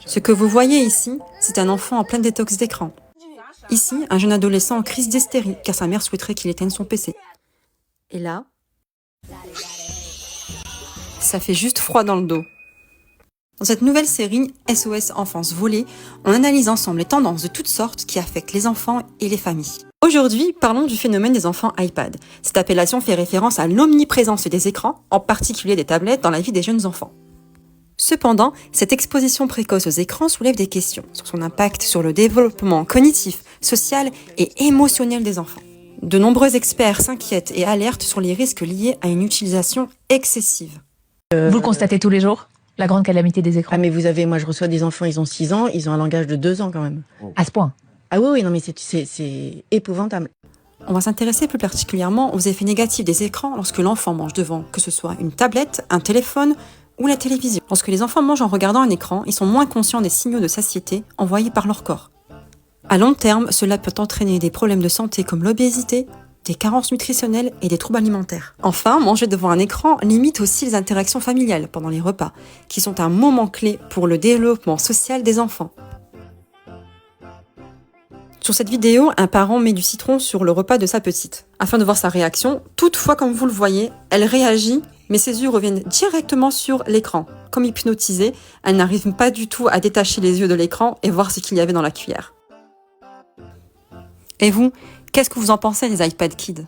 Ce que vous voyez ici, c'est un enfant en pleine détox d'écran. Ici, un jeune adolescent en crise d'hystérie, car sa mère souhaiterait qu'il éteigne son PC. Et là, ça fait juste froid dans le dos. Dans cette nouvelle série SOS Enfance Volée, on analyse ensemble les tendances de toutes sortes qui affectent les enfants et les familles. Aujourd'hui, parlons du phénomène des enfants iPad. Cette appellation fait référence à l'omniprésence des écrans, en particulier des tablettes, dans la vie des jeunes enfants. Cependant, cette exposition précoce aux écrans soulève des questions sur son impact sur le développement cognitif, social et émotionnel des enfants. De nombreux experts s'inquiètent et alertent sur les risques liés à une utilisation excessive. Vous le constatez tous les jours, la grande calamité des écrans? Ah mais vous avez, moi je reçois des enfants, ils ont 6 ans, ils ont un langage de 2 ans quand même. À ce point? Ah oui, non mais c'est épouvantable. On va s'intéresser plus particulièrement aux effets négatifs des écrans lorsque l'enfant mange devant, que ce soit une tablette, un téléphone ou la télévision. Lorsque les enfants mangent en regardant un écran, ils sont moins conscients des signaux de satiété envoyés par leur corps. À long terme, cela peut entraîner des problèmes de santé comme l'obésité, des carences nutritionnelles et des troubles alimentaires. Enfin, manger devant un écran limite aussi les interactions familiales pendant les repas, qui sont un moment clé pour le développement social des enfants. Sur cette vidéo, un parent met du citron sur le repas de sa petite, afin de voir sa réaction. Toutefois, comme vous le voyez, elle réagit, mais ses yeux reviennent directement sur l'écran. Comme hypnotisée, elle n'arrive pas du tout à détacher les yeux de l'écran et voir ce qu'il y avait dans la cuillère. Et vous, qu'est-ce que vous en pensez des iPad Kids ?